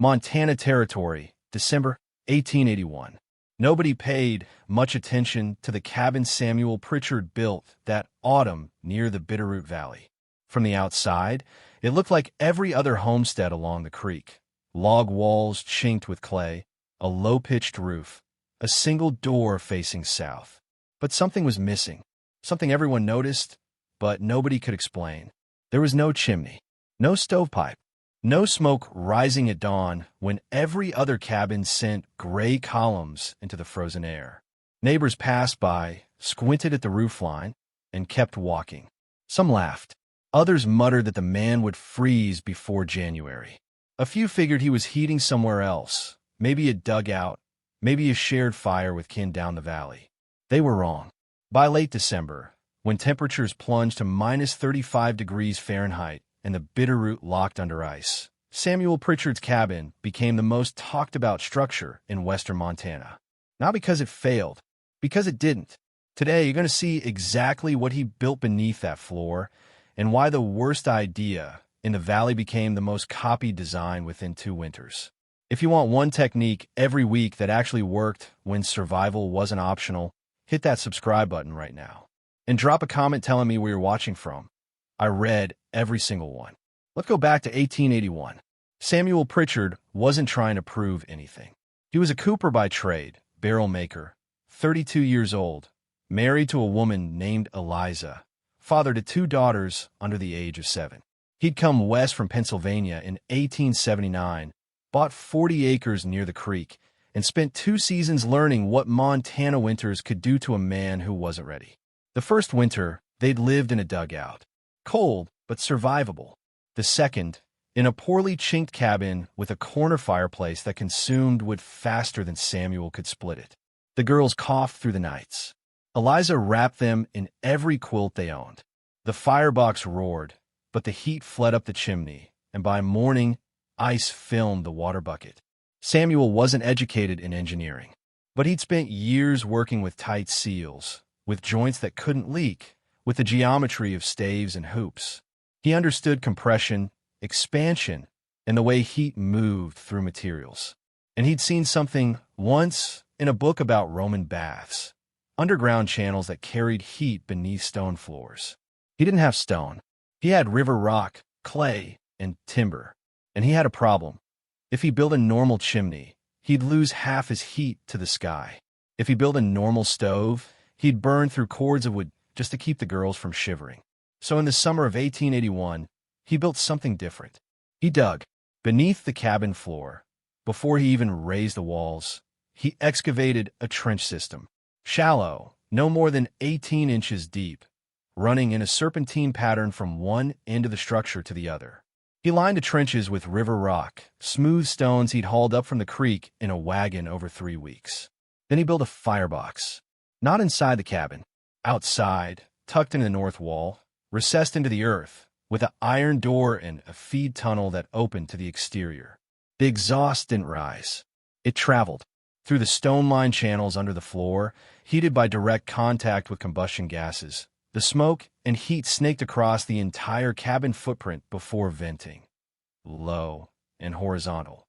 Montana Territory, December 1881. Nobody paid much attention to the cabin Samuel Pritchard built that autumn near the Bitterroot Valley. From the outside, it looked like every other homestead along the creek. Log walls chinked with clay, a low-pitched roof, a single door facing south. But something was missing, something everyone noticed, but nobody could explain. There was no chimney, no stovepipe, no smoke rising at dawn when every other cabin sent gray columns into the frozen air. Neighbors passed by, squinted at the roofline, and kept walking. Some laughed. Others muttered that the man would freeze before January. A few figured he was heating somewhere else, maybe a dugout, maybe a shared fire with kin down the valley. They were wrong. By late December, when temperatures plunged to minus 35 degrees Fahrenheit and the Bitterroot locked under ice, Samuel Pritchard's cabin became the most talked-about structure in western Montana. Not because it failed, because it didn't. Today, you're going to see exactly what he built beneath that floor and why the worst idea in the valley became the most copied design within 2 winters. If you want one technique every week that actually worked when survival wasn't optional, hit that subscribe button right now. And drop a comment telling me where you're watching from. I read every single one. Let's go back to 1881. Samuel Pritchard wasn't trying to prove anything. He was a cooper by trade, barrel maker, 32 years old, married to a woman named Eliza, father to 2 daughters under the age of 7. He'd come west from Pennsylvania in 1879, bought 40 acres near the creek, and spent 2 seasons learning what Montana winters could do to a man who wasn't ready. The first winter, they'd lived in a dugout. Cold, but survivable. The second, in a poorly chinked cabin with a corner fireplace that consumed wood faster than Samuel could split it. The girls coughed through the nights. Eliza wrapped them in every quilt they owned. The firebox roared, but the heat fled up the chimney, and by morning, ice filmed the water bucket. Samuel wasn't educated in engineering, but he'd spent years working with tight seals, with joints that couldn't leak, with the geometry of staves and hoops. He understood compression, expansion, and the way heat moved through materials. And he'd seen something once in a book about Roman baths, underground channels that carried heat beneath stone floors. He didn't have stone. He had river rock, clay, and timber. And he had a problem. If he built a normal chimney, he'd lose half his heat to the sky. If he built a normal stove, he'd burn through cords of wood just to keep the girls from shivering. So in the summer of 1881, he built something different. He dug beneath the cabin floor. Before he even raised the walls, he excavated a trench system, shallow, no more than 18 inches deep, running in a serpentine pattern from one end of the structure to the other. He lined the trenches with river rock, smooth stones he'd hauled up from the creek in a wagon over 3 weeks. Then he built a firebox, not inside the cabin, outside, tucked into the north wall, recessed into the earth, with an iron door and a feed tunnel that opened to the exterior. The exhaust didn't rise. It traveled through the stone-lined channels under the floor, heated by direct contact with combustion gases. The smoke and heat snaked across the entire cabin footprint before venting, low and horizontal,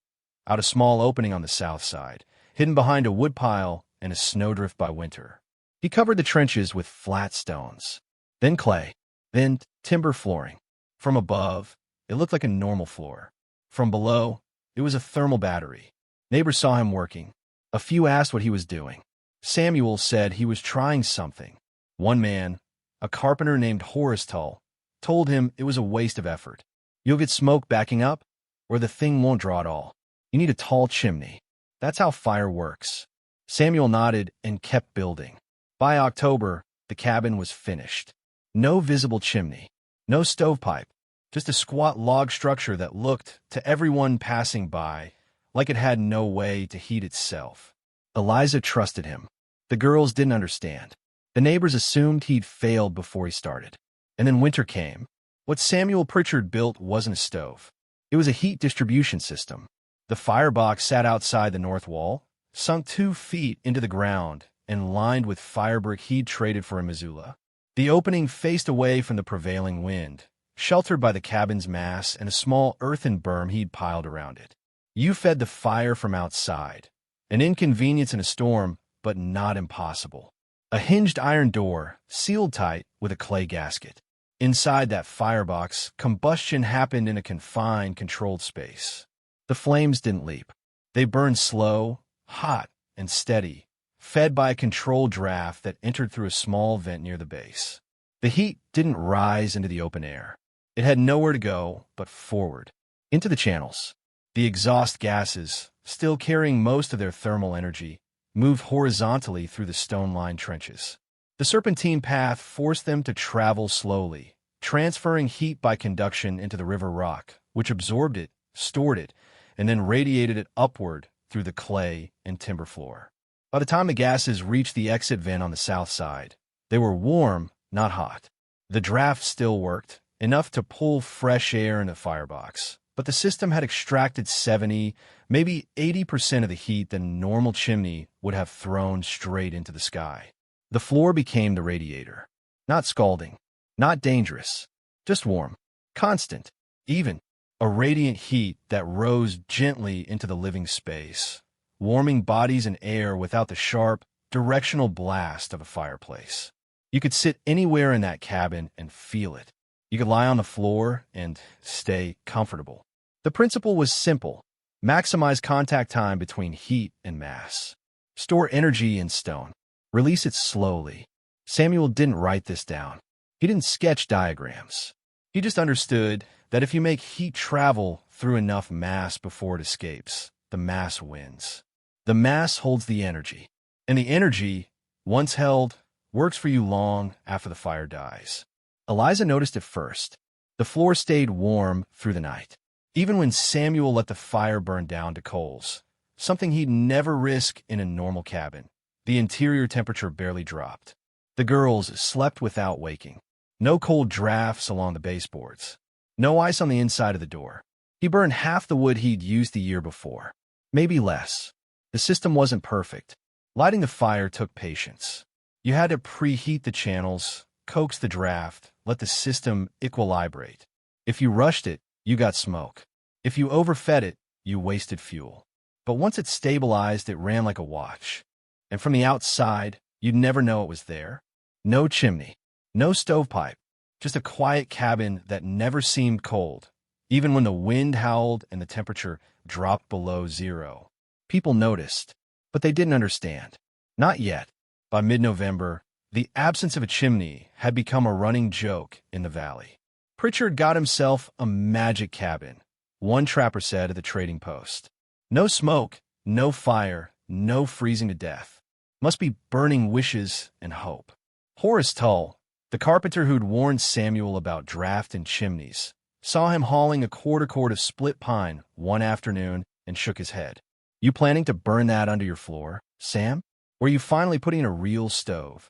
out a small opening on the south side, hidden behind a woodpile and a snowdrift by winter. He covered the trenches with flat stones, then clay, then timber flooring. From above, it looked like a normal floor. From below, it was a thermal battery. Neighbors saw him working. A few asked what he was doing. Samuel said he was trying something. One man, a carpenter named Horace Tull, told him it was a waste of effort. You'll get smoke backing up, or the thing won't draw at all. You need a tall chimney. That's how fire works. Samuel nodded and kept building. By October, the cabin was finished. No visible chimney, no stovepipe, just a squat log structure that looked, to everyone passing by, like it had no way to heat itself. Eliza trusted him. The girls didn't understand. The neighbors assumed he'd failed before he started. And then winter came. What Samuel Pritchard built wasn't a stove. It was a heat distribution system. The firebox sat outside the north wall, sunk 2 feet into the ground, and lined with firebrick he'd traded for a Missoula. The opening faced away from the prevailing wind, sheltered by the cabin's mass and a small earthen berm he'd piled around it. You fed the fire from outside. An inconvenience in a storm, but not impossible. A hinged iron door, sealed tight with a clay gasket. Inside that firebox, combustion happened in a confined, controlled space. The flames didn't leap. They burned slow, hot, and steady, fed by a controlled draft that entered through a small vent near the base. The heat didn't rise into the open air. It had nowhere to go but forward, into the channels. The exhaust gases, still carrying most of their thermal energy, moved horizontally through the stone-lined trenches. The serpentine path forced them to travel slowly, transferring heat by conduction into the river rock, which absorbed it, stored it, and then radiated it upward through the clay and timber floor. By the time the gases reached the exit vent on the south side, they were warm, not hot. The draft still worked, enough to pull fresh air in the firebox, but the system had extracted 70, maybe 80% of the heat that a normal chimney would have thrown straight into the sky. The floor became the radiator. Not scalding, not dangerous, just warm, constant, even. A radiant heat that rose gently into the living space, warming bodies and air without the sharp, directional blast of a fireplace. You could sit anywhere in that cabin and feel it. You could lie on the floor and stay comfortable. The principle was simple. Maximize contact time between heat and mass. Store energy in stone. Release it slowly. Samuel didn't write this down. He didn't sketch diagrams. He just understood that if you make heat travel through enough mass before it escapes, the mass wins. The mass holds the energy. And the energy, once held, works for you long after the fire dies. Eliza noticed it first. The floor stayed warm through the night. Even when Samuel let the fire burn down to coals, something he'd never risk in a normal cabin, the interior temperature barely dropped. The girls slept without waking. No cold drafts along the baseboards. No ice on the inside of the door. He burned half the wood he'd used the year before. Maybe less. The system wasn't perfect. Lighting the fire took patience. You had to preheat the channels, coax the draft, let the system equilibrate. If you rushed it, you got smoke. If you overfed it, you wasted fuel. But once it stabilized, it ran like a watch. And from the outside, you'd never know it was there. No chimney, no stovepipe, just a quiet cabin that never seemed cold, even when the wind howled and the temperature dropped below zero. People noticed, but they didn't understand. Not yet. By mid-November, the absence of a chimney had become a running joke in the valley. Pritchard got himself a magic cabin, one trapper said at the trading post. No smoke, no fire, no freezing to death. Must be burning wishes and hope. Horace Tull, the carpenter who'd warned Samuel about draft and chimneys, saw him hauling a quarter cord of split pine one afternoon and shook his head. You planning to burn that under your floor, Sam? Or are you finally putting in a real stove?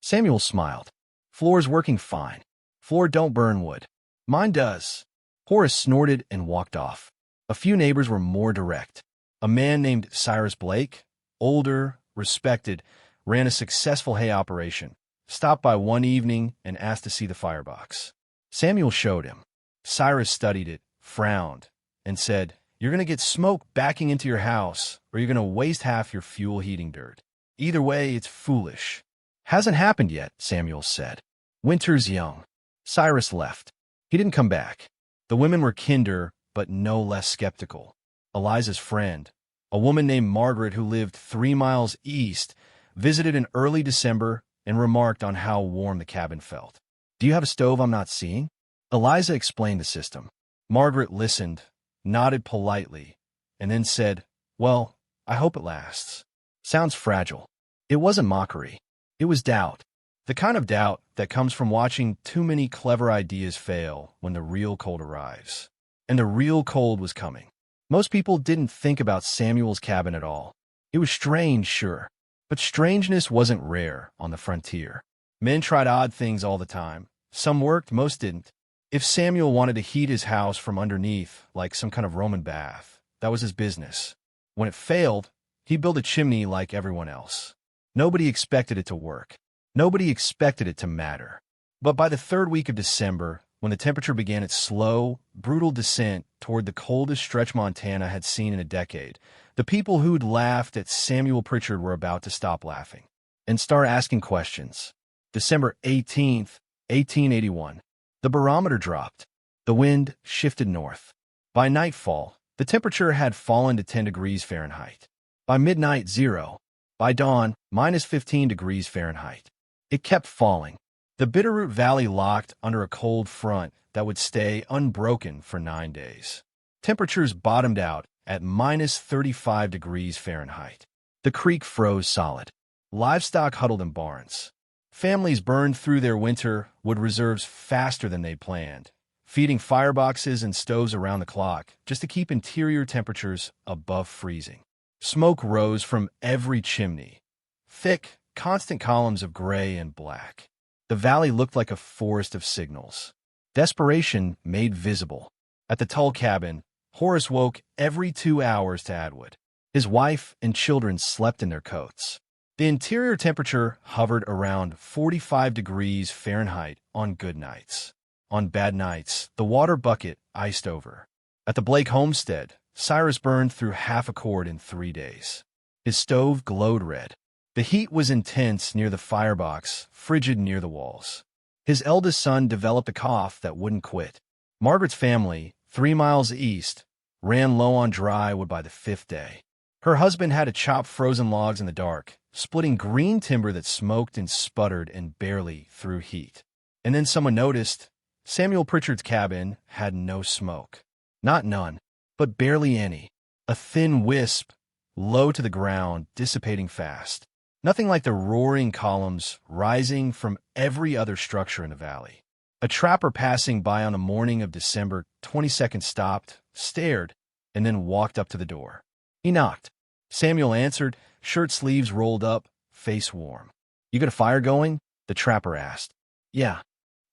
Samuel smiled. Floor's working fine. Floor don't burn wood. Mine does. Horace snorted and walked off. A few neighbors were more direct. A man named Cyrus Blake, older, respected, ran a successful hay operation, stopped by one evening and asked to see the firebox. Samuel showed him. Cyrus studied it, frowned, and said, "You're going to get smoke backing into your house, or you're going to waste half your fuel heating dirt. Either way, it's foolish." "Hasn't happened yet," Samuel said. "Winter's young." Cyrus left. He didn't come back. The women were kinder, but no less skeptical. Eliza's friend, a woman named Margaret who lived 3 miles east, visited in early December and remarked on how warm the cabin felt. "Do you have a stove I'm not seeing?" Eliza explained the system. Margaret listened, nodded politely, and then said, "Well, I hope it lasts." Sounds fragile. It wasn't mockery. It was doubt. The kind of doubt that comes from watching too many clever ideas fail when the real cold arrives. And the real cold was coming. Most people didn't think about Samuel's cabin at all. It was strange, sure, but strangeness wasn't rare on the frontier. Men tried odd things all the time. Some worked, most didn't. If Samuel wanted to heat his house from underneath, like some kind of Roman bath, that was his business. When it failed, he built a chimney like everyone else. Nobody expected it to work. Nobody expected it to matter. But by the third week of December, when the temperature began its slow, brutal descent toward the coldest stretch Montana had seen in a decade, the people who'd laughed at Samuel Pritchard were about to stop laughing and start asking questions. December 18th, 1881. The barometer dropped. The wind shifted north. By nightfall, the temperature had fallen to 10 degrees Fahrenheit. By midnight, 0. By dawn, minus 15 degrees Fahrenheit. It kept falling. The Bitterroot Valley locked under a cold front that would stay unbroken for 9 days. Temperatures bottomed out at minus 35 degrees Fahrenheit. The creek froze solid. Livestock huddled in barns. Families burned through their winter wood reserves faster than they planned, feeding fireboxes and stoves around the clock just to keep interior temperatures above freezing. Smoke rose from every chimney, thick, constant columns of gray and black. The valley looked like a forest of signals. Desperation made visible. At the Tull cabin, Horace woke every 2 hours to Atwood. His wife and children slept in their coats. The interior temperature hovered around 45 degrees Fahrenheit on good nights. On bad nights, the water bucket iced over. At the Blake homestead, Cyrus burned through half a cord in 3 days. His stove glowed red. The heat was intense near the firebox, frigid near the walls. His eldest son developed a cough that wouldn't quit. Margaret's family, 3 miles east, ran low on dry wood by the 5th day. Her husband had to chop frozen logs in the dark, splitting green timber that smoked and sputtered and barely threw heat. And then someone noticed Samuel Pritchard's cabin had no smoke. Not none, but barely any. A thin wisp, low to the ground, dissipating fast. Nothing like the roaring columns rising from every other structure in the valley. A trapper passing by on a morning of December 22nd stopped, stared, and then walked up to the door. He knocked. Samuel answered, shirt sleeves rolled up, face warm. "You got a fire going?" the trapper asked. "Yeah."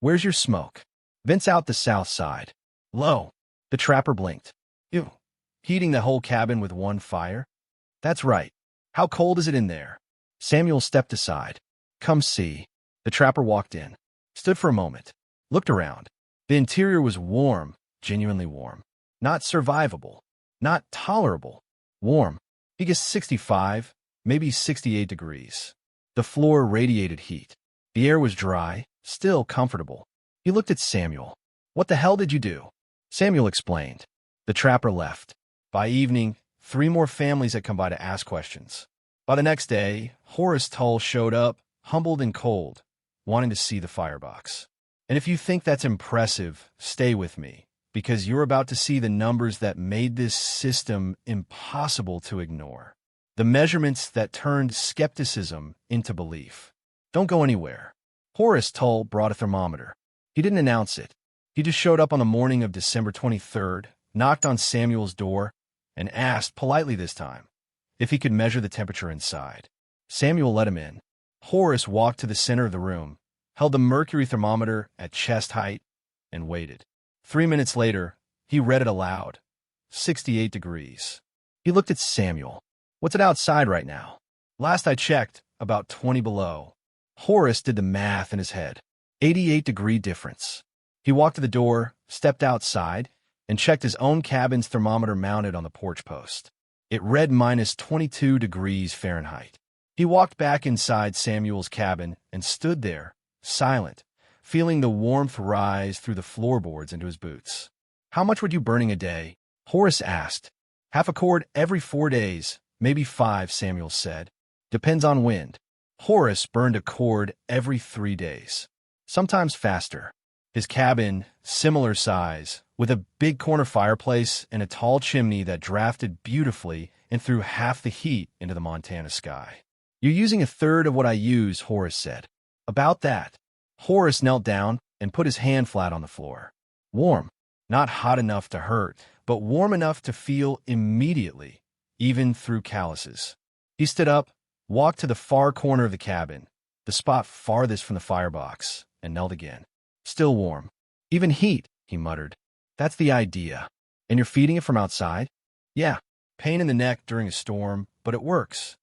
"Where's your smoke?" "Vents out the south side." "Low." The trapper blinked. "You heating the whole cabin with one fire?" "That's right." "How cold is it in there?" Samuel stepped aside. "Come see." The trapper walked in, stood for a moment, looked around. The interior was warm, genuinely warm. Not survivable, not tolerable. Warm. He guessed 65, maybe 68 degrees. The floor radiated heat. The air was dry, still comfortable. He looked at Samuel. "What the hell did you do?" Samuel explained. The trapper left. By evening, 3 more families had come by to ask questions. By the next day, Horace Tull showed up, humbled and cold, wanting to see the firebox. And if you think that's impressive, stay with me, because you're about to see the numbers that made this system impossible to ignore. The measurements that turned skepticism into belief. Don't go anywhere. Horace Tull brought a thermometer. He didn't announce it. He just showed up on the morning of December 23rd, knocked on Samuel's door, and asked, politely this time, if he could measure the temperature inside. Samuel let him in. Horace walked to the center of the room, held the mercury thermometer at chest height, and waited. 3 minutes later, he read it aloud. 68 degrees. He looked at Samuel. "What's it outside right now?" "Last I checked, about 20 below." Horace did the math in his head. 88-degree difference. He walked to the door, stepped outside, and checked his own cabin's thermometer mounted on the porch post. It read minus 22 degrees Fahrenheit. He walked back inside Samuel's cabin and stood there, silent, feeling the warmth rise through the floorboards into his boots. "How much would you burning a day?" Horace asked. "Half a cord every 4 days, maybe 5, Samuel said. "Depends on wind." Horace burned a cord every 3 days, sometimes faster. His cabin, similar size, with a big corner fireplace and a tall chimney that drafted beautifully and threw half the heat into the Montana sky. "You're using a third of what I use," Horace said. "About that." Horace knelt down and put his hand flat on the floor. Warm. Not hot enough to hurt, but warm enough to feel immediately, even through calluses. He stood up, walked to the far corner of the cabin, the spot farthest from the firebox, and knelt again. "Still warm. Even heat," he muttered. "That's the idea. And you're feeding it from outside?" "Yeah. Pain in the neck during a storm, but it works."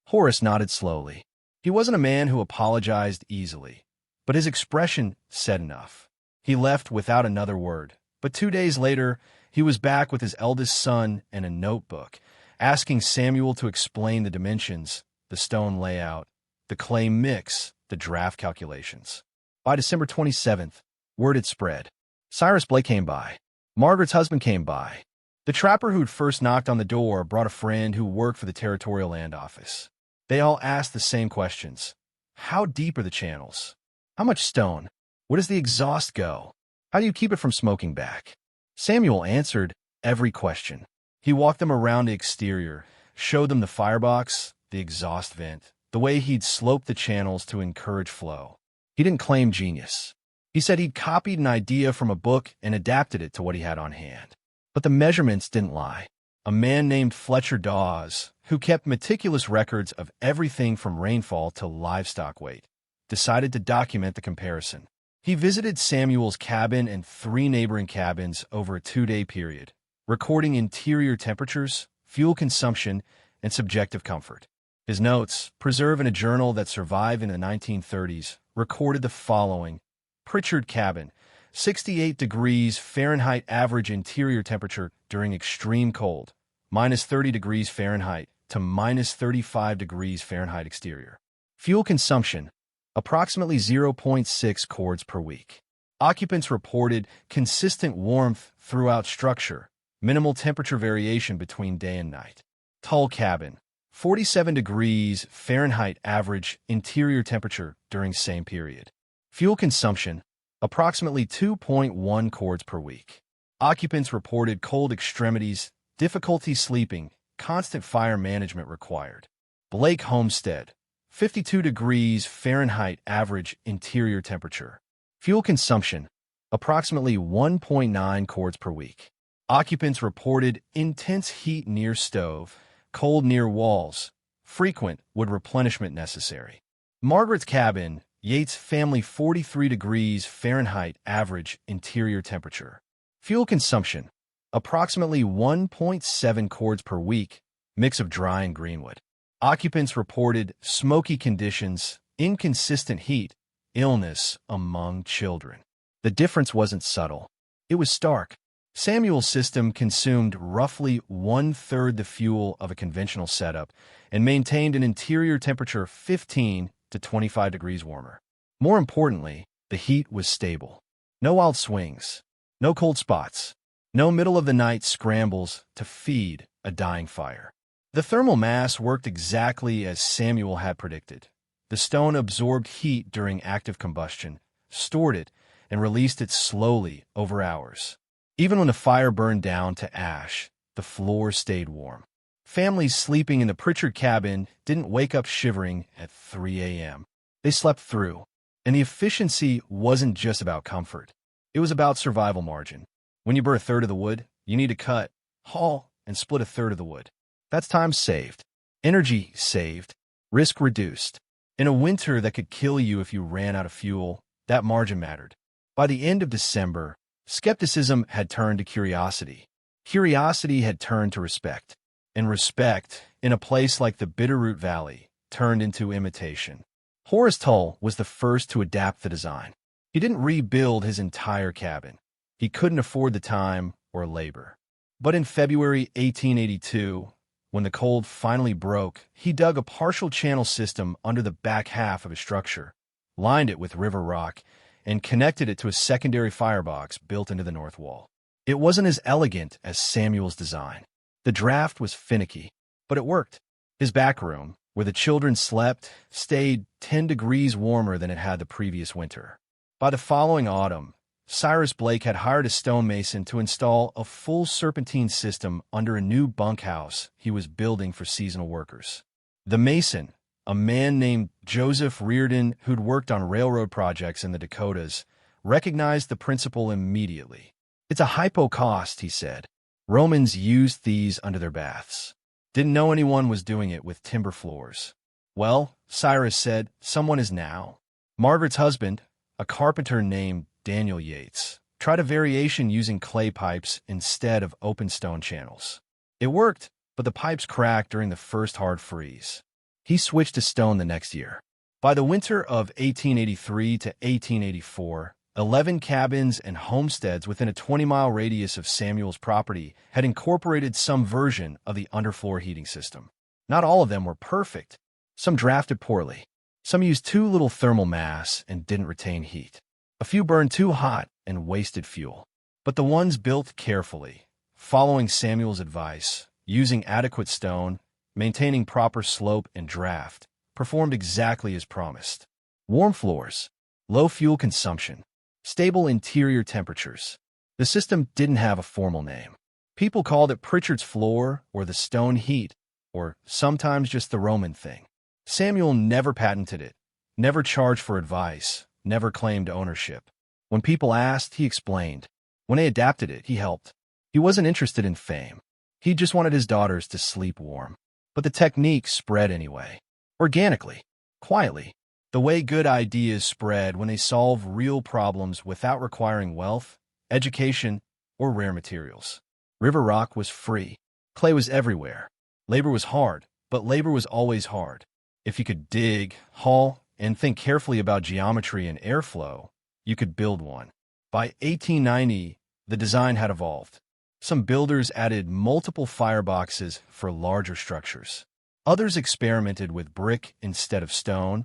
Horace nodded slowly. He wasn't a man who apologized easily, but his expression said enough. He left without another word, but 2 days later, he was back with his eldest son and a notebook, asking Samuel to explain the dimensions, the stone layout, the clay mix, the draft calculations. By December 27th, word had spread. Cyrus Blake came by. Margaret's husband came by. The trapper who'd first knocked on the door brought a friend who worked for the Territorial Land Office. They all asked the same questions. How deep are the channels? How much stone? Where does the exhaust go? How do you keep it from smoking back? Samuel answered every question. He walked them around the exterior, showed them the firebox, the exhaust vent, the way he'd sloped the channels to encourage flow. He didn't claim genius. He said he'd copied an idea from a book and adapted it to what he had on hand. But the measurements didn't lie. A man named Fletcher Dawes, who kept meticulous records of everything from rainfall to livestock weight, decided to document the comparison. He visited Samuel's cabin and 3 neighboring cabins over a 2-day period, recording interior temperatures, fuel consumption, and subjective comfort. His notes, preserved in a journal that survived in the 1930s, recorded the following. Pritchard cabin, 68 degrees Fahrenheit average interior temperature during extreme cold, minus 30 degrees Fahrenheit to minus 35 degrees Fahrenheit exterior. Fuel consumption, approximately 0.6 cords per week. Occupants reported consistent warmth throughout structure, minimal temperature variation between day and night. Tull cabin, 47 degrees Fahrenheit average interior temperature during same period. Fuel consumption, approximately 2.1 cords per week. Occupants reported cold extremities, difficulty sleeping, constant fire management required. Blake Homestead, 52 degrees Fahrenheit average interior temperature. Fuel consumption, approximately 1.9 cords per week. Occupants reported intense heat near stove, cold near walls, frequent wood replenishment necessary. Margaret's cabin, Yates family, 43 degrees Fahrenheit average interior temperature. Fuel consumption, approximately 1.7 cords per week, mix of dry and greenwood. Occupants reported smoky conditions, inconsistent heat, illness among children. The difference wasn't subtle. It was stark. Samuel's system consumed roughly 1/3 the fuel of a conventional setup and maintained an interior temperature 15 to 25 degrees warmer. More importantly, the heat was stable. No wild swings, no cold spots, no middle-of-the-night scrambles to feed a dying fire. The thermal mass worked exactly as Samuel had predicted. The stone absorbed heat during active combustion, stored it, and released it slowly over hours. Even when the fire burned down to ash, the floor stayed warm. Families sleeping in the Pritchard cabin didn't wake up shivering at 3 a.m. They slept through. And the efficiency wasn't just about comfort. It was about survival margin. When you burn 1/3 of the wood, you need to cut, haul, and split 1/3 of the wood. That's time saved, energy saved, risk reduced. In a winter that could kill you if you ran out of fuel, that margin mattered. By the end of December, skepticism had turned to curiosity. Curiosity had turned to respect. And respect, in a place like the Bitterroot Valley, turned into imitation. Horace Tull was the first to adapt the design. He didn't rebuild his entire cabin. He couldn't afford the time or labor. But in February 1882, when the cold finally broke, he dug a partial channel system under the back half of his structure, lined it with river rock, and connected it to a secondary firebox built into the north wall. It wasn't as elegant as Samuel's design. The draft was finicky, but it worked. His back room, where the children slept, stayed 10 degrees warmer than it had the previous winter. By the following autumn, Cyrus Blake had hired a stonemason to install a full serpentine system under a new bunkhouse he was building for seasonal workers. The mason, a man named Joseph Reardon who'd worked on railroad projects in the Dakotas, recognized the principle immediately. "It's a hypo cost," he said. "Romans used these under their baths. Didn't know anyone was doing it with timber floors." "Well," Cyrus said, "someone is now." Margaret's husband, a carpenter named Daniel Yates, tried a variation using clay pipes instead of open stone channels. It worked, but the pipes cracked during the first hard freeze. He switched to stone the next year. By the winter of 1883 to 1884, 11 cabins and homesteads within a 20-mile radius of Samuel's property had incorporated some version of the underfloor heating system. Not all of them were perfect. Some drafted poorly. Some used too little thermal mass and didn't retain heat. A few burned too hot and wasted fuel. But the ones built carefully, following Samuel's advice, using adequate stone, maintaining proper slope and draft, performed exactly as promised. Warm floors, low fuel consumption, stable interior temperatures. The system didn't have a formal name. People called it Pritchard's floor or the stone heat, or sometimes just the Roman thing. Samuel never patented it, never charged for advice, never claimed ownership. When people asked, he explained. When they adapted it, he helped. He wasn't interested in fame. He just wanted his daughters to sleep warm. But the technique spread anyway. Organically. Quietly. The way good ideas spread when they solve real problems without requiring wealth, education, or rare materials. River rock was free. Clay was everywhere. Labor was hard, but labor was always hard. If you could dig, haul, and think carefully about geometry and airflow, you could build one. By 1890, the design had evolved. Some builders added multiple fireboxes for larger structures. Others experimented with brick instead of stone,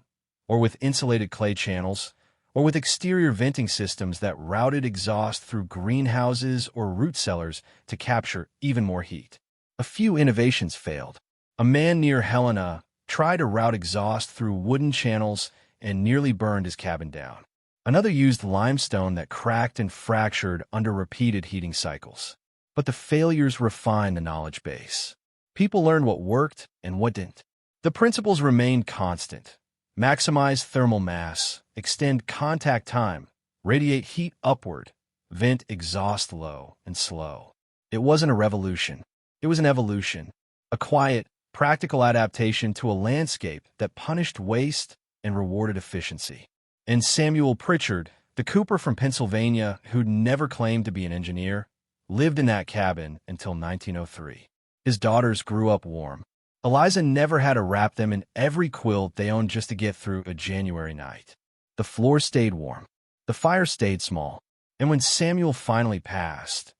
or with insulated clay channels, or with exterior venting systems that routed exhaust through greenhouses or root cellars to capture even more heat. A few innovations failed. A man near Helena tried to route exhaust through wooden channels and nearly burned his cabin down. Another used limestone that cracked and fractured under repeated heating cycles. But the failures refined the knowledge base. People learned what worked and what didn't. The principles remained constant. Maximize thermal mass, extend contact time, radiate heat upward, vent exhaust low and slow. It wasn't a revolution. It was an evolution. A quiet, practical adaptation to a landscape that punished waste and rewarded efficiency. And Samuel Pritchard, the cooper from Pennsylvania who'd never claimed to be an engineer, lived in that cabin until 1903. His daughters grew up warm. Eliza never had to wrap them in every quilt they owned just to get through a January night. The floor stayed warm. The fire stayed small. And when Samuel finally passed,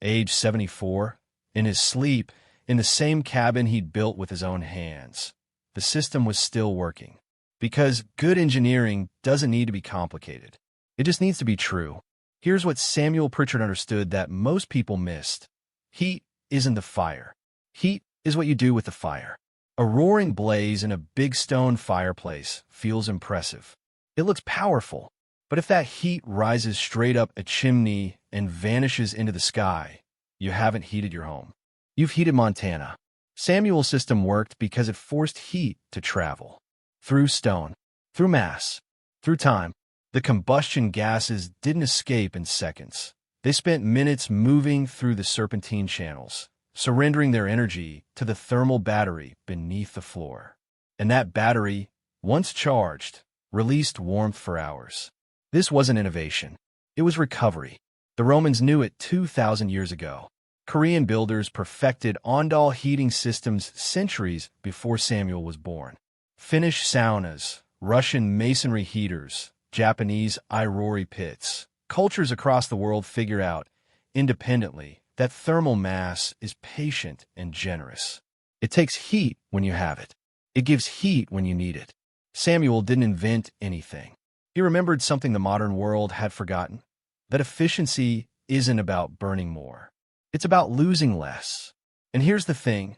age 74, in his sleep, in the same cabin he'd built with his own hands, the system was still working. Because good engineering doesn't need to be complicated. It just needs to be true. Here's what Samuel Pritchard understood that most people missed. Heat isn't the fire. Heat is what you do with the fire. A roaring blaze in a big stone fireplace feels impressive. It looks powerful. But if that heat rises straight up a chimney and vanishes into the sky, you haven't heated your home. You've heated Montana. Samuel's system worked because it forced heat to travel. Through stone, through mass, through time. The combustion gases didn't escape in seconds. They spent minutes moving through the serpentine channels, surrendering their energy to the thermal battery beneath the floor. And that battery, once charged, released warmth for hours. This wasn't innovation. It was recovery. The Romans knew it 2,000 years ago. Korean builders perfected Ondal heating systems centuries before Samuel was born. Finnish saunas, Russian masonry heaters, Japanese airori pits. Cultures across the world figure out, independently, that thermal mass is patient and generous. It takes heat when you have it. It gives heat when you need it. Samuel didn't invent anything. He remembered something the modern world had forgotten, that efficiency isn't about burning more. It's about losing less. And here's the thing,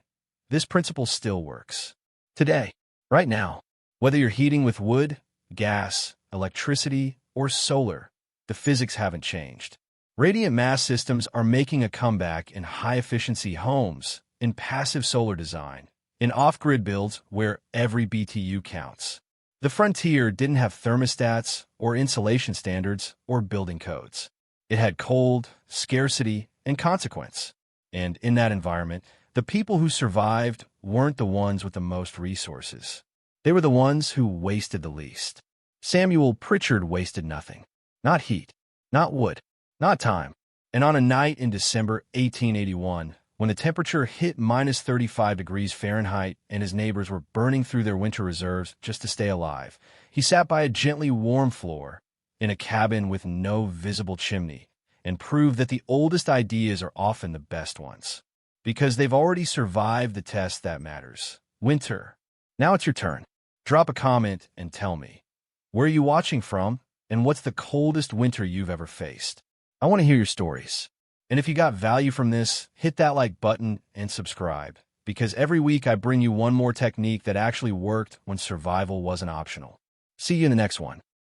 this principle still works. Today, right now, whether you're heating with wood, gas, electricity, or solar, the physics haven't changed. Radiant mass systems are making a comeback in high-efficiency homes, in passive solar design, in off-grid builds where every BTU counts. The frontier didn't have thermostats or insulation standards or building codes. It had cold, scarcity, and consequence. And in that environment, the people who survived weren't the ones with the most resources. They were the ones who wasted the least. Samuel Pritchard wasted nothing. Not heat, not wood, not time. And on a night in December 1881, when the temperature hit minus 35 degrees Fahrenheit and his neighbors were burning through their winter reserves just to stay alive, he sat by a gently warm floor, in a cabin with no visible chimney, and prove that the oldest ideas are often the best ones, because they've already survived the test that matters. Winter. Now it's your turn. Drop a comment and tell me, where are you watching from, and what's the coldest winter you've ever faced? I want to hear your stories. And if you got value from this, hit that like button and subscribe, because every week I bring you one more technique that actually worked when survival wasn't optional. See you in the next one.